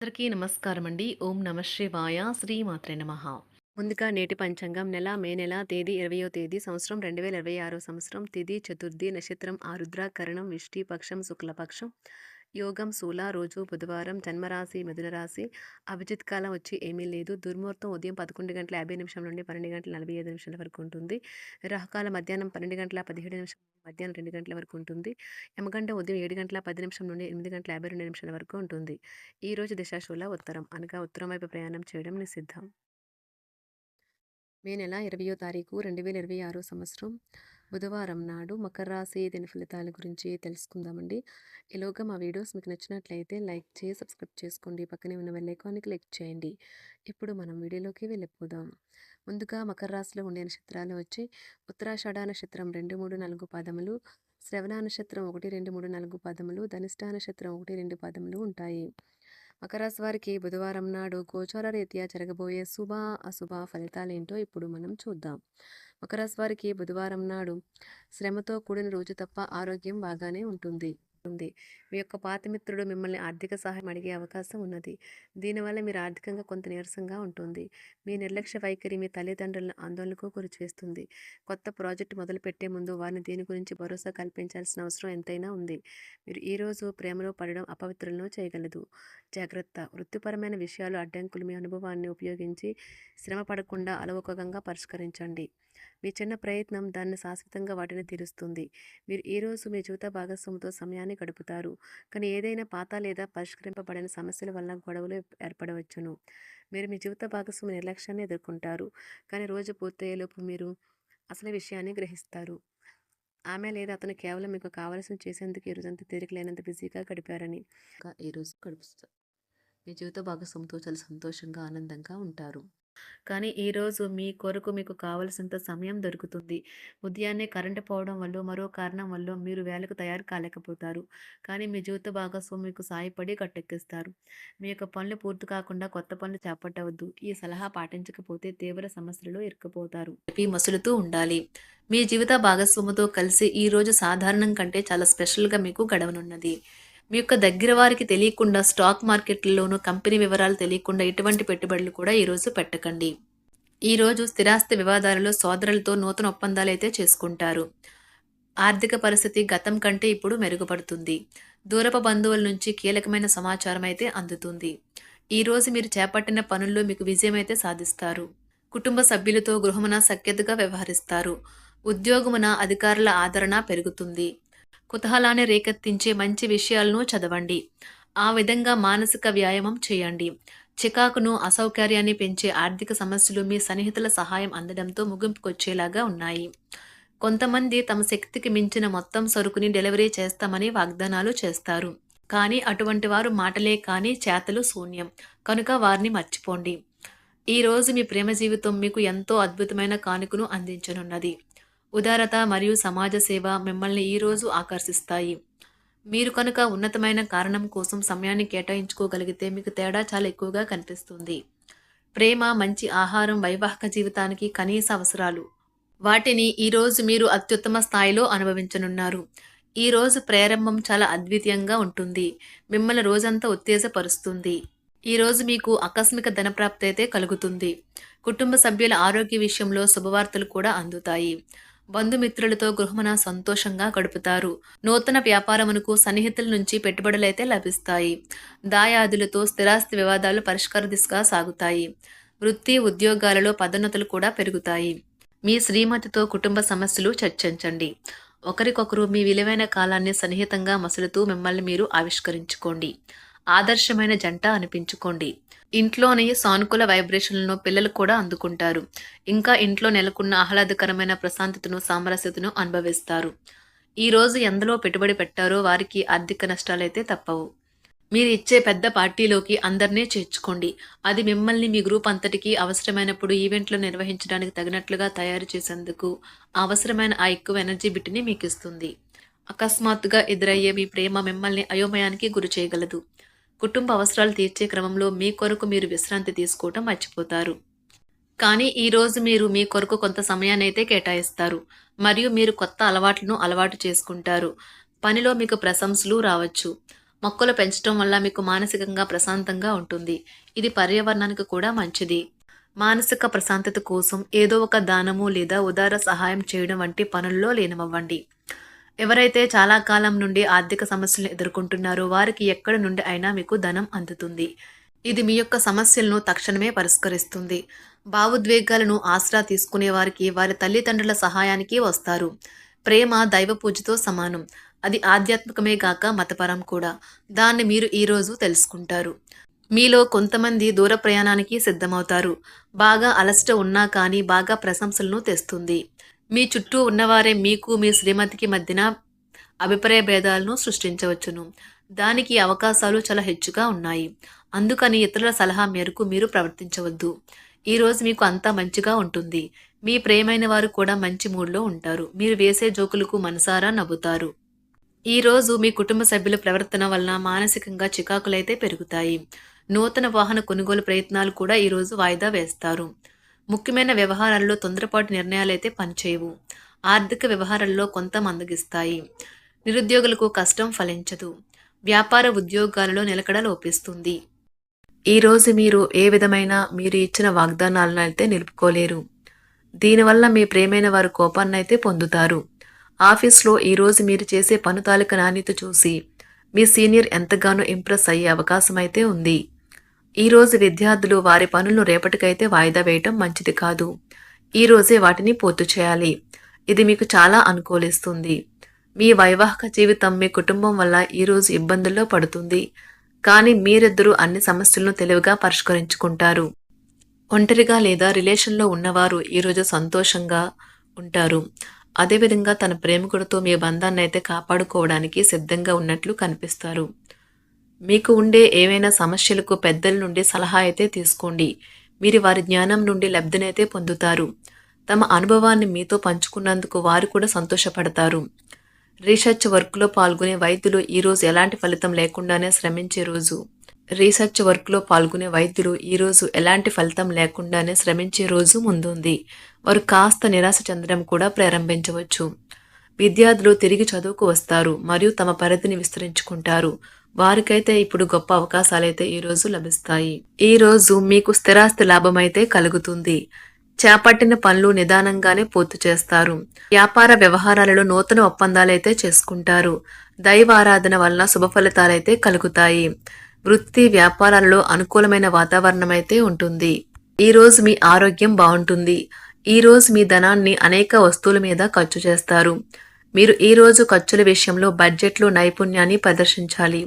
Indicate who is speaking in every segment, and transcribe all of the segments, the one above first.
Speaker 1: అందరికీ నమస్కారం అండి. ఓం నమ శివాయ. శ్రీమాత్రే నమః. ముందుగా నేటి పంచాంగం మే నెల తేదీ 20వ తేదీ సంవత్సరం 2026 సంవత్సరం తిథి చతుర్థి నక్షత్రం ఆరుద్ర కరణం విష్టి పక్షం శుక్లపక్షం యోగం శూల రోజు బుధవారం జన్మరాశి మిథున రాశి అభిజిత్ కాలం వచ్చి ఏమీ లేదు. దుర్ముహూర్తం ఉదయం 11 గంటల 50 నిమిషం నుండి 12 గంటల 45 నిమిషాల వరకు ఉంటుంది. రాహుకాలం మధ్యాహ్నం 12 గంటల 17 నిమిషం మధ్యాహ్నం 2 గంటల వరకు ఉంటుంది. యమగంట ఉదయం 7 గంటల 10 నిమిషం నుండి 8 గంటల 52 నిమిషాల వరకు ఉంటుంది. ఈ రోజు దిశాశూల ఉత్తరం అనగా ఉత్తరం వైపు ప్రయాణం చేయడం నిషిద్ధం. మే నెల 20వ తారీఖు 2026 సంవత్సరం బుధవారం నాడు మకర రాశి దిన ఫలితాల గురించి తెలుసుకుందామండి. ఈలోగా మా వీడియోస్ మీకు నచ్చినట్లయితే లైక్ చేసి సబ్స్క్రైబ్ చేసుకోండి. పక్కనే ఉన్న బెల్ ఐకాన్ని క్లిక్ చేయండి. ఇప్పుడు మనం వీడియోలోకి వెళ్ళిపోదాం. ముందుగా మకర రాశిలో ఉండే నక్షత్రాలు వచ్చి ఉత్తరాషాఢ నక్షత్రం 2, 3, 4 పాదములు, శ్రవణ నక్షత్రం 1, 2, 3, 4 పాదములు, ధనిష్ట నక్షత్రం 1, 2 పాదములు ఉంటాయి. మకర రాశి వారికి బుధవారం నాడు గోచార రీత్యా జరగబోయే శుభ అశుభ ఫలితాలేంటో ఇప్పుడు మనం చూద్దాం. మకర రాశి వారికి బుధవారం నాడు శ్రమతో కూడిన రోజు తప్ప ఆరోగ్యం బాగానే ఉంటుంది. మీ యొక్క పాత మిత్రుడు మిమ్మల్ని ఆర్థిక సహాయం అడిగే అవకాశం ఉన్నది. దీనివల్ల మీరు ఆర్థికంగా కొంత నీరసంగా ఉంటుంది. మీ నిర్లక్ష్య వైఖరి మీ తల్లిదండ్రులను ఆందోళనకు గురిచేస్తుంది. కొత్త ప్రాజెక్టు మొదలుపెట్టే ముందు వారిని దీని గురించి భరోసా కల్పించాల్సిన అవసరం ఎంతైనా ఉంది. మీరు ఈరోజు ప్రేమలో పడడం అపవిత్రులను చేయగలదు. జాగ్రత్త. వృత్తిపరమైన విషయాలు అడ్డంకులు మీ అనుభవాన్ని ఉపయోగించి శ్రమ పడకుండా అలవోకగా పరిష్కరించండి. మీ చిన్న ప్రయత్నం దాన్ని శాశ్వతంగా వాటిని తీరుస్తుంది. మీరు ఈరోజు మీ జీవిత భాగస్వామితో సమయాన్ని గడుపుతారు. కానీ ఏదైనా పాత లేదా పరిష్కరింపబడని సమస్యల వల్ల గొడవలు ఏర్పడవచ్చును. మీరు మీ జీవిత భాగస్వామి నిర్లక్ష్యాన్ని ఎదుర్కొంటారు. కానీ రోజు పూర్తయ్యేలోపు మీరు అసలు విషయాన్ని గ్రహిస్తారు. ఆమె లేదా అతను కేవలం మీకు కావలసిన చేసేందుకు ఈ రోజంతా తీరిక లేనంత బిజీగా గడిపారని. ఈరోజు గడుపుతారు. మీ జీవిత భాగస్వామితో చాలా సంతోషంగా ఆనందంగా ఉంటారు. కానీ ఈరోజు మీ కొరకు మీకు కావలసినంత సమయం దొరుకుతుంది. ఉదయాన్నే కరెంటు పోవడం వల్ల మరో కారణం వల్ల మీరు వేళకు తయారు కాలేకపోతారు. కానీ మీ జీవిత భాగస్వామి మీకు సాయపడి గట్టెక్కిస్తారు. మీ యొక్క పనులు పూర్తి కాకుండా కొత్త పనులు చేపట్టవద్దు. ఈ సలహా పాటించకపోతే తీవ్ర సమస్యలలో ఇరుక్కుపోతారు. మసులుతూ ఉండాలి. మీ జీవిత భాగస్వామితో కలిసి ఈ రోజు సాధారణం కంటే చాలా స్పెషల్గా మీకు గడవనున్నది. మీ యొక్క దగ్గర వారికి తెలియకుండా స్టాక్ మార్కెట్లలోనూ కంపెనీ వివరాలు తెలియకుండా ఎటువంటి పెట్టుబడులు కూడా ఈరోజు పెట్టకండి. ఈరోజు స్థిరాస్తి వివాదాలలో సోదరులతో నూతన ఒప్పందాలు అయితే చేసుకుంటారు. ఆర్థిక పరిస్థితి గతం కంటే ఇప్పుడు మెరుగుపడుతుంది. దూరపు బంధువుల నుంచి కీలకమైన సమాచారం అయితే అందుతుంది. ఈరోజు మీరు చేపట్టిన పనుల్లో మీకు విజయం అయితే సాధిస్తారు. కుటుంబ సభ్యులతో గృహమున సఖ్యతగా వ్యవహరిస్తారు. ఉద్యోగమున అధికారుల ఆదరణ పెరుగుతుంది. కుతూహలాన్ని రేకెత్తించే మంచి విషయాలను చదవండి. ఆ విధంగా మానసిక వ్యాయామం చేయండి. చికాకును అసౌకర్యాన్ని పెంచే ఆర్థిక సమస్యలు మీ సన్నిహితుల సహాయం అందడంతో ముగింపుకొచ్చేలాగా ఉన్నాయి. కొంతమంది తమ శక్తికి మించిన మొత్తం సరుకుని డెలివరీ చేస్తామని వాగ్దానాలు చేస్తారు. కానీ అటువంటి వారు మాటలే కానీ చేతలు శూన్యం. కనుక వారిని మర్చిపోండి. ఈరోజు మీ ప్రేమ జీవితం మీకు ఎంతో అద్భుతమైన కానుకను అందించనున్నది. ఉదారత మరియు సమాజ సేవ మిమ్మల్ని ఈరోజు ఆకర్షిస్తాయి. మీరు కనుక ఉన్నతమైన కారణం కోసం సమయాన్ని కేటాయించుకోగలిగితే మీకు తేడా చాలా ఎక్కువగా కనిపిస్తుంది. ప్రేమ, మంచి ఆహారం వైవాహిక జీవితానికి కనీస అవసరాలు. వాటిని ఈరోజు మీరు అత్యుత్తమ స్థాయిలో అనుభవించనున్నారు. ఈరోజు ప్రారంభం చాలా అద్వితీయంగా ఉంటుంది. మిమ్మల్ని రోజంతా ఉత్తేజపరుస్తుంది. ఈరోజు మీకు ఆకస్మిక ధనప్రాప్తి అయితే కలుగుతుంది. కుటుంబ సభ్యుల ఆరోగ్య విషయంలో శుభవార్తలు కూడా అందుతాయి. బంధుమిత్రులతో గృహమున సంతోషంగా గడుపుతారు. నూతన వ్యాపారమునకు సన్నిహితుల నుంచి పెట్టుబడులైతే లభిస్తాయి. దాయాదులతో స్థిరాస్తి వివాదాలు పరిష్కార దిశగా సాగుతాయి. వృత్తి ఉద్యోగాలలో పదోన్నతులు కూడా పెరుగుతాయి. మీ శ్రీమతితో కుటుంబ సమస్యలు చర్చించండి. ఒకరికొకరు మీ విలువైన కాలాన్ని సన్నిహితంగా మసులుతూ మిమ్మల్ని మీరు ఆవిష్కరించుకోండి. ఆదర్శమైన జంట అనిపించుకోండి. ఇంట్లోని సానుకూల వైబ్రేషన్లను పిల్లలు కూడా అందుకుంటారు. ఇంకా ఇంట్లో నెలకొన్న ఆహ్లాదకరమైన ప్రశాంతతను, సామరస్యతను అనుభవిస్తారు. ఈరోజు ఎందులో పెట్టుబడి పెట్టారో వారికి ఆర్థిక నష్టాలైతే తప్పవు. మీరు ఇచ్చే పెద్ద పార్టీలోకి అందరినీ చేర్చుకోండి. అది మిమ్మల్ని మీ గ్రూప్ అంతటికీ అవసరమైనప్పుడు ఈవెంట్లు నిర్వహించడానికి తగినట్లుగా తయారు చేసేందుకు అవసరమైన ఆ ఎక్కువ ఎనర్జీ బిట్ని మీకు ఇస్తుంది. అకస్మాత్తుగా ఎదురయ్యే మీ ప్రేమ మిమ్మల్ని అయోమయానికి గురి చేయగలదు. కుటుంబ అవసరాలు తీర్చే క్రమంలో మీ కొరకు మీరు విశ్రాంతి తీసుకోవటం మర్చిపోతారు. కానీ ఈరోజు మీరు మీ కొరకు కొంత సమయాన్ని అయితే కేటాయిస్తారు. మరియు మీరు కొత్త అలవాట్లను అలవాటు చేసుకుంటారు. పనిలో మీకు ప్రశంసలు రావచ్చు. మొక్కలు పెంచడం వల్ల మీకు మానసికంగా ప్రశాంతంగా ఉంటుంది. ఇది పర్యావరణానికి కూడా మంచిది. మానసిక ప్రశాంతత కోసం ఏదో ఒక దానము లేదా ఉదార సహాయం చేయడం వంటి పనుల్లో లీనమవ్వండి. ఎవరైతే చాలా కాలం నుండి ఆర్థిక సమస్యలను ఎదుర్కొంటున్నారో వారికి ఎక్కడి నుండి అయినా మీకు ధనం అందుతుంది. ఇది మీ యొక్క సమస్యలను తక్షణమే పరిష్కరిస్తుంది. భావోద్వేగాలను ఆసరా తీసుకునే వారికి వారి తల్లిదండ్రుల సహాయానికి వస్తారు. ప్రేమ దైవ పూజతో సమానం. అది ఆధ్యాత్మికమే గాక మతపరం కూడా. దాన్ని మీరు ఈరోజు తెలుసుకుంటారు. మీలో కొంతమంది దూర ప్రయాణానికి సిద్ధమవుతారు. బాగా అలసట ఉన్నా కానీ బాగా ప్రశంసలను తెస్తుంది. మీ చుట్టూ ఉన్నవారే మీకు మీ శ్రీమతికి మధ్యన అభిప్రాయ భేదాలను సృష్టించవచ్చును. దానికి అవకాశాలు చాలా హెచ్చుగా ఉన్నాయి. అందుకని ఇతరుల సలహా మేరకు మీరు ప్రవర్తించవద్దు. ఈరోజు మీకు అంతా మంచిగా ఉంటుంది. మీ ప్రియమైన వారు కూడా మంచి మూడ్లో ఉంటారు. మీరు వేసే జోకులకు మనసారా నవ్వుతారు. ఈరోజు మీ కుటుంబ సభ్యుల ప్రవర్తన వలన మానసికంగా చికాకులైతే పెరుగుతాయి. నూతన వాహన కొనుగోలు ప్రయత్నాలు కూడా ఈరోజు వాయిదా వేస్తారు. ముఖ్యమైన వ్యవహారాల్లో తొందరపాటు నిర్ణయాలైతే పనిచేయవు. ఆర్థిక వ్యవహారాల్లో కొంత మందగిస్తాయి. నిరుద్యోగులకు కష్టం ఫలించదు. వ్యాపార ఉద్యోగాలలో నిలకడ లోపిస్తుంది. ఈరోజు మీరు ఏ విధమైన మీరు ఇచ్చిన వాగ్దానాలను అయితే నిలుపుకోలేరు. దీనివల్ల మీ ప్రేమైన వారు కోపాన్నైతే పొందుతారు. ఆఫీస్లో ఈరోజు మీరు చేసే పను తాలూకా నాణ్యత చూసి మీ సీనియర్ ఎంతగానో ఇంప్రెస్ అయ్యే అవకాశం అయితే ఉంది. ఈరోజు విద్యార్థులు వారి పనులను రేపటికైతే వాయిదా వేయటం మంచిది కాదు. ఈరోజే వాటిని పూర్తి చేయాలి. ఇది మీకు చాలా అనుకూలిస్తుంది. మీ వైవాహిక జీవితం మీ కుటుంబం వల్ల ఈరోజు ఇబ్బందుల్లో పడుతుంది. కానీ మీరిద్దరూ అన్ని సమస్యలను తెలివిగా పరిష్కరించుకుంటారు. ఒంటరిగా లేదా రిలేషన్లో ఉన్నవారు ఈరోజు సంతోషంగా ఉంటారు. అదేవిధంగా తన ప్రేమికుడితో మీ బంధాన్ని అయితే కాపాడుకోవడానికి సిద్ధంగా ఉన్నట్లు కనిపిస్తారు. మీకు ఉండే ఏవైనా సమస్యలకు పెద్దల నుండి సలహా అయితే తీసుకోండి. మీరు వారి జ్ఞానం నుండి లబ్ధినైతే పొందుతారు. తమ అనుభవాన్ని మీతో పంచుకున్నందుకు వారు కూడా సంతోషపడతారు. రీసెర్చ్ వర్క్లో పాల్గొనే వైద్యులు ఈరోజు ఎలాంటి ఫలితం లేకుండానే శ్రమించే రోజు. ఈరోజు ఎలాంటి ఫలితం లేకుండానే శ్రమించే రోజు ముందుంది. వారు కాస్త నిరాశ చెందడం కూడా ప్రారంభించవచ్చు. విద్యార్థులు తిరిగి చదువుకు వస్తారు మరియు తమ పరిధిని విస్తరించుకుంటారు. వారికైతే ఇప్పుడు గొప్ప అవకాశాలైతే ఈరోజు లభిస్తాయి. ఈరోజు మీకు స్థిరాస్తి లాభమైతే కలుగుతుంది. చేపట్టిన పనులు నిదానంగానే పూర్తి చేస్తారు. వ్యాపార వ్యవహారాలలో నూతన ఒప్పందాలైతే చేసుకుంటారు. దైవ ఆరాధన వలన శుభ ఫలితాలైతే కలుగుతాయి. వృత్తి వ్యాపారాలలో అనుకూలమైన వాతావరణం అయితే ఉంటుంది. ఈరోజు మీ ఆరోగ్యం బాగుంటుంది. ఈరోజు మీ ధనాన్ని అనేక వస్తువుల మీద ఖర్చు చేస్తారు. మీరు ఈరోజు ఖర్చుల విషయంలో బడ్జెట్లో నైపుణ్యాన్ని ప్రదర్శించాలి.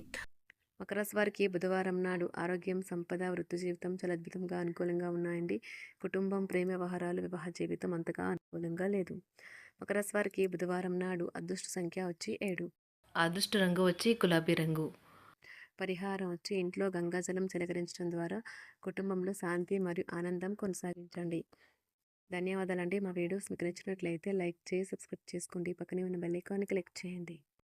Speaker 1: మకర రాశి వారికి బుధవారం నాడు ఆరోగ్యం, సంపద, వృత్తి జీవితం చాలా అద్భుతంగా అనుకూలంగా ఉన్నాయండి. కుటుంబం, ప్రేమ వ్యవహారాలు, వివాహ జీవితం అంతగా అనుకూలంగా లేదు. మకర రాశి వారికి బుధవారం నాడు అదృష్ట సంఖ్య వచ్చి 7. అదృష్ట రంగు వచ్చి గులాబీ రంగు. పరిహారం వచ్చి ఇంట్లో గంగాజలం చిలకరించడం ద్వారా కుటుంబంలో శాంతి మరియు ఆనందం కొనసాగించండి. ధన్యవాదాలండి. మా వీడియోస్ మీకు నచ్చినట్లయితే లైక్ చేసి సబ్స్క్రైబ్ చేసుకోండి. పక్కనే ఉన్న బెల్ ఐకాన్ని క్లిక్ చేయండి.